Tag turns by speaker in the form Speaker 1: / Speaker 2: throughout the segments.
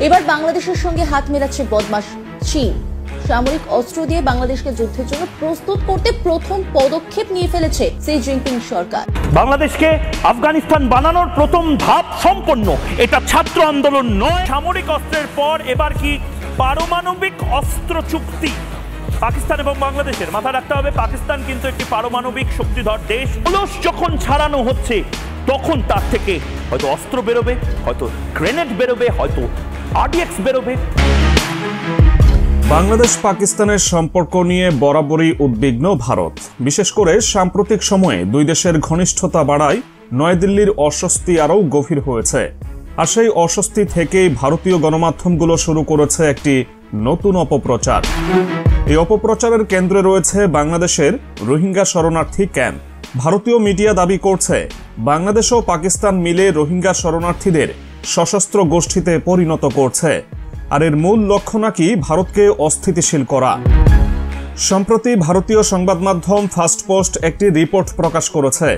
Speaker 1: এবার বাংলাদেশের সঙ্গে হাত মেলাচ্ছে বদমাশ চীন। সামরিক অস্ত্র দিয়ে বাংলাদেশকে যুদ্ধের জন্য প্রস্তুত করতে প্রথম পদক্ষেপ নিয়ে ফেলেছে শি জিনপিং সরকার।
Speaker 2: বাংলাদেশকে আফগানিস্তান বানানোর প্রথম ধাপ সম্পন্ন। এটা ছাত্র আন্দোলন নয়। সামরিক অস্ত্রের পর এবার কি পারমাণবিক অস্ত্র চুক্তি পাকিস্তান এবং বাংলাদেশের? মাথা রাখতে হবে, পাকিস্তান কিন্তু একটি পারমাণবিক শক্তিধর দেশ। অলস যখন ছাড়ানো হচ্ছে তখন তার থেকে হয়তো অস্ত্র বেরোবে, হয়তো গ্রেনেড বেরোবে, হয়তো আরডিএক্স বেরোবে।
Speaker 3: বাংলাদেশ পাকিস্তানের সম্পর্ক নিয়ে বরাবরই উদ্বিগ্ন ভারত। বিশেষ করে সাম্প্রতিক সময়ে দুই দেশের ঘনিষ্ঠতা বাড়ায় নয়াদিল্লির অস্বস্তি আরও গভীর হয়েছে। আর সেই অস্বস্তি থেকেই ভারতীয় গণমাধ্যমগুলো শুরু করেছে একটি নতুন অপপ্রচার। এই অপপ্রচারের কেন্দ্রে রয়েছে বাংলাদেশের রোহিঙ্গা শরণার্থী ক্যাম্প। ভারতীয় মিডিয়া দাবি করছে বাংলাদেশ ও পাকিস্তান মিলে রোহিঙ্গা শরণার্থীদের সশস্ত্র গোষ্ঠীতে পরিণত করছে। আর এর মূল লক্ষ্য নাকি ভারতকে অস্থিতিশীল করা। সম্প্রতি ভারতীয় সংবাদ মাধ্যম ফার্স্ট পোস্ট একটি রিপোর্ট প্রকাশ করেছে,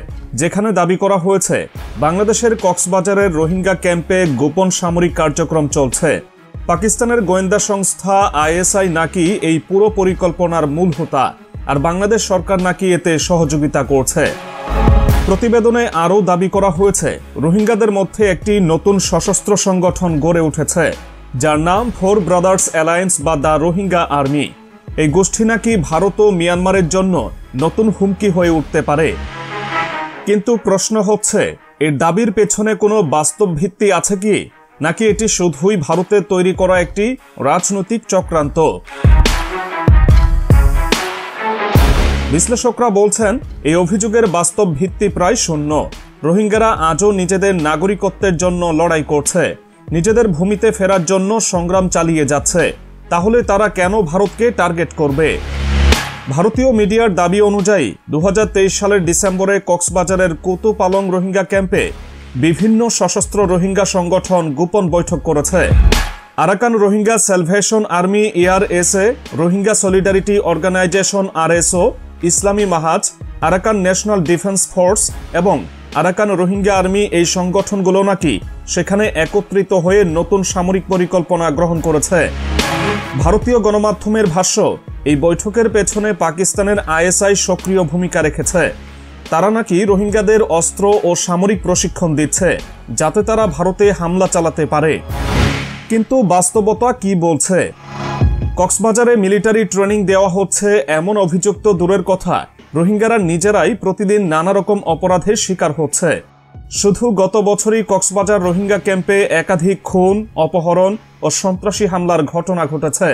Speaker 3: যেখানে দাবি করা হয়েছে বাংলাদেশের কক্সবাজারের রোহিঙ্গা ক্যাম্পে গোপন সামরিক কার্যক্রম চলছে। পাকিস্তানের গোয়েন্দা সংস্থা আইএসআই নাকি এই পুরো পরিকল্পনার মূল হোতা, আর বাংলাদেশ সরকার নাকি এতে সহযোগিতা করছে। প্রতিবেদনে আরও দাবি করা হয়েছে রোহিঙ্গাদের মধ্যে একটি নতুন সশস্ত্র সংগঠন গড়ে উঠেছে, যার নাম ফোর ব্রাদার্স অ্যালায়েন্স বা দ্য রোহিঙ্গা আর্মি। এই গোষ্ঠী নাকি ভারত ও মিয়ানমারের জন্য নতুন হুমকি হয়ে উঠতে পারে। কিন্তু প্রশ্ন হচ্ছে, এর দাবির পেছনে কোনো বাস্তব ভিত্তি আছে কি, নাকি এটি শুধুই ভারতের তৈরি করা একটি রাজনৈতিক চক্রান্ত? বিশ্লেষকরা বলছেন এই অভিযোগের বাস্তব ভিত্তি প্রায় শূন্য। রোহিঙ্গারা আজও নিজেদের নাগরিকত্বের জন্য লড়াই করছে, নিজেদের ভূমিতে ফেরার জন্য সংগ্রাম চালিয়ে যাচ্ছে। তাহলে তারা কেন ভারতকে টার্গেট করবে? ভারতীয় মিডিয়ার দাবি অনুযায়ী 2023 সালের ডিসেম্বরে কক্সবাজারের কোতোপালং রোহিঙ্গা ক্যাম্পে বিভিন্ন সশস্ত্র রোহিঙ্গা সংগঠন গোপন বৈঠক করেছে। Arakan Rohingya salvation army ARSA, Rohingya solidarity organisation RSO, ইসলামী মাহাজ, আরাকান ন্যাশনাল ডিফেন্স ফোর্স এবং আরাকান রোহিঙ্গা আর্মি, এই সংগঠনগুলো নাকি সেখানে একত্রিত হয়ে নতুন সামরিক পরিকল্পনা গ্রহণ করেছে। ভারতীয় গণমাধ্যমের ভাষ্য, এই বৈঠকের পেছনে পাকিস্তানের আইএসআই সক্রিয় ভূমিকা রেখেছে। তারা নাকি রোহিঙ্গাদের অস্ত্র ও সামরিক প্রশিক্ষণ দিচ্ছে, যাতে তারা ভারতে হামলা চালাতে পারে। কিন্তু বাস্তবতা কি বলছে? কক্সবাজারে মিলিটারি ট্রেনিং দেওয়া হচ্ছে এমন অভিযোগ তো দূরের কথা, রোহিঙ্গারা নিজেরাই প্রতিদিন নানা রকম অপরাধের শিকার হচ্ছে। শুধু গত বছরই কক্সবাজার রোহিঙ্গা ক্যাম্পে একাধিক খুন, অপহরণ ও সন্ত্রাসী হামলার ঘটনা ঘটেছে।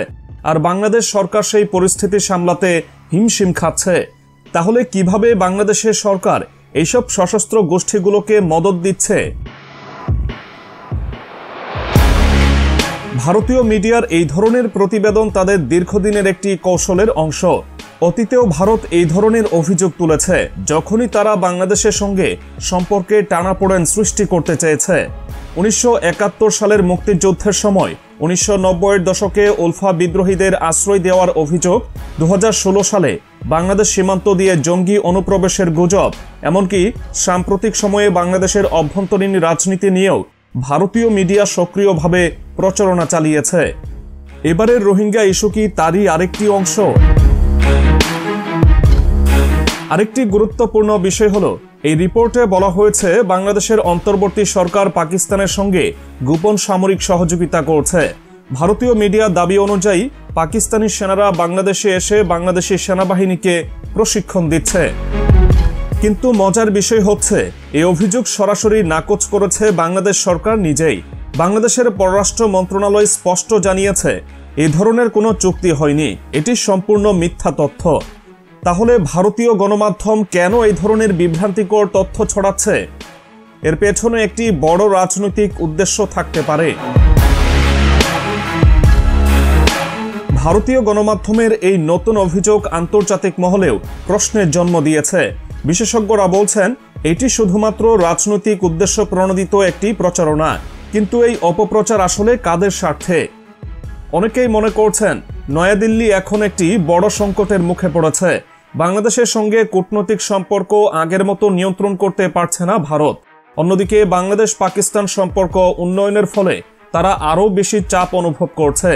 Speaker 3: আর বাংলাদেশ সরকার সেই পরিস্থিতি সামলাতে হিমশিম খাচ্ছে। তাহলে কিভাবে বাংলাদেশের সরকার এইসব সশস্ত্র গোষ্ঠীগুলোকে মদদ দিচ্ছে? ভারতীয় মিডিয়ার এই ধরনের প্রতিবেদন তাদের দীর্ঘদিনের একটি কৌশলের অংশ। অতীতেও ভারত এই ধরনের অভিযোগ তুলেছে যখনই তারা বাংলাদেশের সঙ্গে সম্পর্কে টানাপোড়েন সৃষ্টি করতে চেয়েছে। 1971 সালের মুক্তিযুদ্ধের সময় 1990-এর দশকে উলফা বিদ্রোহীদের আশ্রয় দেওয়ার অভিযোগ, 2016 সালে বাংলাদেশ সীমান্ত দিয়ে জঙ্গি অনুপ্রবেশের গুজব, এমনকি সাম্প্রতিক সময়ে বাংলাদেশের অভ্যন্তরীণ রাজনীতি নিয়েও ভারতীয় মিডিয়া সক্রিয়ভাবে প্রচারণা চালিয়েছে। এবারের রোহিঙ্গা ইস্যু কি তারই আরেকটি অংশ? আরেকটি গুরুত্বপূর্ণ বিষয় হলো, এই রিপোর্টে বলা হয়েছে বাংলাদেশের অন্তর্বর্তী সরকার পাকিস্তানের সঙ্গে গোপন সামরিক সহযোগিতা করছে। ভারতীয় মিডিয়ার দাবি অনুযায়ী পাকিস্তানি সেনারা বাংলাদেশে এসে বাংলাদেশি সেনাবাহিনীকে প্রশিক্ষণ দিচ্ছে। কিন্তু মজার বিষয় হচ্ছে, এই অভিযোগ সরাসরি নাকচ করেছে বাংলাদেশ সরকার নিজেই। বাংলাদেশের পররাষ্ট্র মন্ত্রণালয় স্পষ্ট জানিয়েছে এ ধরনের কোনো চুক্তি হয়নি, এটি সম্পূর্ণ মিথ্যা তথ্য। তাহলে ভারতীয় গণমাধ্যম কেন এই ধরনের বিভ্রান্তিকর তথ্য ছড়াচ্ছে? এর পেছনে একটি বড় রাজনৈতিক উদ্দেশ্য থাকতে পারে। ভারতীয় গণমাধ্যমের এই নতুন অভিযোগ আন্তর্জাতিক মহলেও প্রশ্নের জন্ম দিয়েছে। বিশেষজ্ঞরা বলছেন এটি শুধুমাত্র রাজনৈতিক উদ্দেশ্য প্রণোদিত একটি প্রচারণা। কিন্তু এই অপপ্রচার আসলে কাদের স্বার্থে? অনেকেই মনে করছেন নয়াদিল্লি এখন একটি বড় সংকটের মুখে পড়েছে। বাংলাদেশের সঙ্গে কূটনৈতিক সম্পর্ক আগের মতো নিয়ন্ত্রণ করতে পারছে না ভারত। অন্যদিকে বাংলাদেশ পাকিস্তান সম্পর্ক উন্নয়নের ফলে তারা আরও বেশি চাপ অনুভব করছে।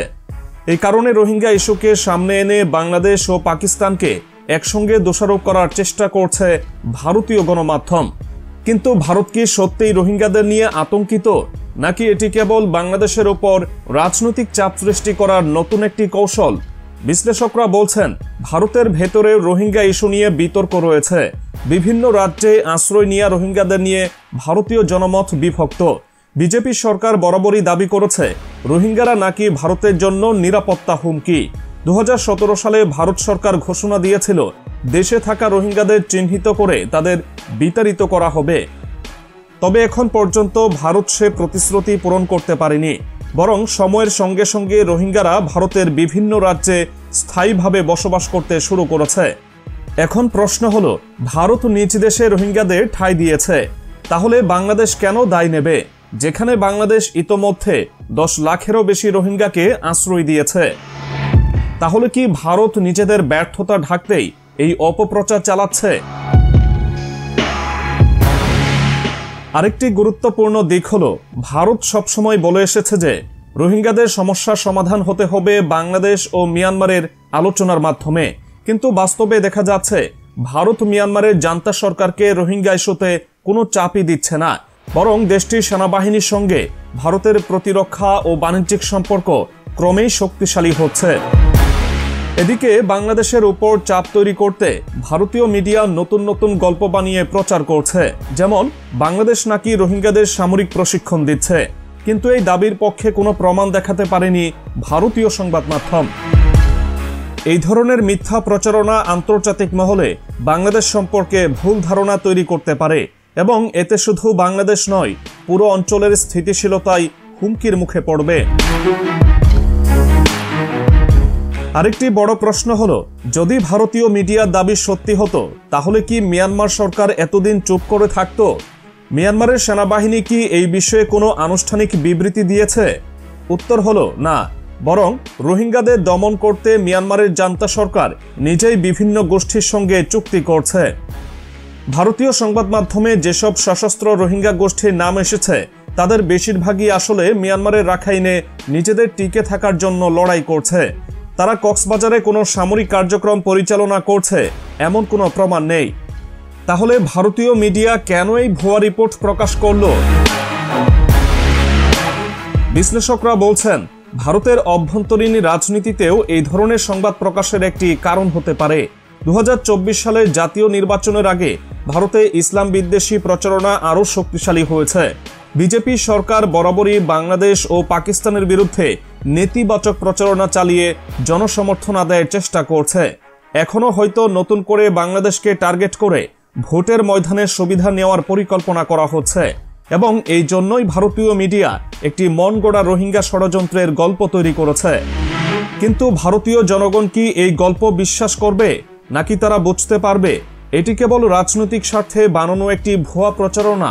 Speaker 3: এই কারণে রোহিঙ্গা ইস্যুকে সামনে এনে বাংলাদেশ ও পাকিস্তানকে একসঙ্গে দোষারোপ করার চেষ্টা করছে ভারতীয় গণমাধ্যম। কিন্তু ভারত কি সত্যিই রোহিঙ্গাদের নিয়ে আতঙ্কিত, নাকি এটি কেবল বাংলাদেশের ওপর রাজনৈতিক চাপ সৃষ্টি করার নতুন একটি কৌশল? বিশ্লেষকরা বলছেন, ভারতের ভেতরে রোহিঙ্গা ইস্যু নিয়ে বিতর্ক রয়েছে। বিভিন্ন রাজ্যে আশ্রয় নেওয়া রোহিঙ্গাদের নিয়ে ভারতীয় জনমত বিভক্ত। বিজেপি সরকার বরাবরই দাবি করেছে রোহিঙ্গারা নাকি ভারতের জন্য নিরাপত্তা হুমকি। 2017 সালে ভারত সরকার ঘোষণা দিয়েছিল দেশে থাকা রোহিঙ্গাদের চিহ্নিত করে তাদের বিতাড়িত করা হবে। তবে এখন পর্যন্ত ভারত সে প্রতিশ্রুতি পূরণ করতে পারেনি, বরং সময়ের সঙ্গে সঙ্গে রোহিঙ্গারা ভারতের বিভিন্ন রাজ্যে স্থায়ীভাবে বসবাস করতে শুরু করেছে। এখন প্রশ্ন হলো, ভারত নিজ দেশে রোহিঙ্গাদের ঠাঁই দিয়েছে, তাহলে বাংলাদেশ কেন দায় নেবে, যেখানে বাংলাদেশ ইতোমধ্যে 10 লাখেরও বেশি রোহিঙ্গাকে আশ্রয় দিয়েছে? তাহলে কি ভারত নিজেদের ব্যর্থতা ঢাকতেই এই অপপ্রচার চালাচ্ছে? আরেকটি গুরুত্বপূর্ণ দিক হলো, ভারত সবসময় বলে এসেছে যে রোহিঙ্গাদের সমস্যার সমাধান হতে হবে বাংলাদেশ ও মিয়ানমারের আলোচনার মাধ্যমে। কিন্তু বাস্তবে দেখা যাচ্ছে ভারত মিয়ানমারের জান্তা সরকারকে রোহিঙ্গা ইস্যুতে কোনো চাপই দিচ্ছে না, বরং দেশটির সেনাবাহিনীর সঙ্গে ভারতের প্রতিরক্ষা ও বাণিজ্যিক সম্পর্ক ক্রমেই শক্তিশালী হচ্ছে। এদিকে বাংলাদেশের উপর চাপ তৈরি করতে ভারতীয় মিডিয়া নতুন নতুন গল্প বানিয়ে প্রচার করছে, যেমন বাংলাদেশ নাকি রোহিঙ্গাদের সামরিক প্রশিক্ষণ দিচ্ছে। কিন্তু এই দাবির পক্ষে কোনো প্রমাণ দেখাতে পারেনি ভারতীয় সংবাদ মাধ্যম। এই ধরনের মিথ্যা প্রচারণা আন্তর্জাতিক মহলে বাংলাদেশ সম্পর্কে ভুল ধারণা তৈরি করতে পারে এবং এতে শুধু বাংলাদেশ নয়, পুরো অঞ্চলের স্থিতিশীলতাই হুমকির মুখে পড়বে। আরেকটি বড় প্রশ্ন হলো, যদি ভারতীয় মিডিয়ার দাবি সত্যি হতো, তাহলে কি মিয়ানমার সরকার এতদিন চুপ করে থাকত? মিয়ানমারের সেনাবাহিনী কি এই বিষয়ে কোনো আনুষ্ঠানিক বিবৃতি দিয়েছে? উত্তর হলো না, বরং রোহিঙ্গাদের দমন করতে মিয়ানমারের জান্তা সরকার নিজেই বিভিন্ন গোষ্ঠীর সঙ্গে চুক্তি করছে। ভারতীয় সংবাদ মাধ্যমে যেসব সশস্ত্র রোহিঙ্গা গোষ্ঠীর নাম এসেছে, তাদের বেশিরভাগই আসলে মিয়ানমারের রাখাইনে নিজেদের টিকে থাকার জন্য লড়াই করছে। তারা কক্সবাজারে কোনো সামরিক কার্যক্রম পরিচালনা করছে এমন কোনো প্রমাণ নেই। তাহলে ভারতীয় মিডিয়া কেন এই ভুয়া রিপোর্ট প্রকাশ করল? বিশ্লেষকরা বলছেন, ভারতের অভ্যন্তরীণ রাজনীতিতেও এই ধরনের সংবাদ প্রকাশের একটি কারণ হতে পারে। 2024 সালের জাতীয় নির্বাচনের আগে ভারতে ইসলাম বিদ্বেষী প্রচারণা আরও শক্তিশালী হয়েছে। বিজেপি সরকার বরাবরই বাংলাদেশ ও পাকিস্তানের বিরুদ্ধে নেতিবাচক প্রচারণা চালিয়ে জনসমর্থন আদায়ের চেষ্টা করছে। এখনও হয়তো নতুন করে বাংলাদেশকে টার্গেট করে ভোটের ময়দানে সুবিধা নেওয়ার পরিকল্পনা করা হচ্ছে এবং এই জন্যই ভারতীয় মিডিয়া একটি মন গড়া রোহিঙ্গা ষড়যন্ত্রের গল্প তৈরি করেছে। কিন্তু ভারতীয় জনগণ কি এই গল্প বিশ্বাস করবে, নাকি তারা বুঝতে পারবে এটি কেবল রাজনৈতিক স্বার্থে বানানো একটি ভুয়া প্রচারণা?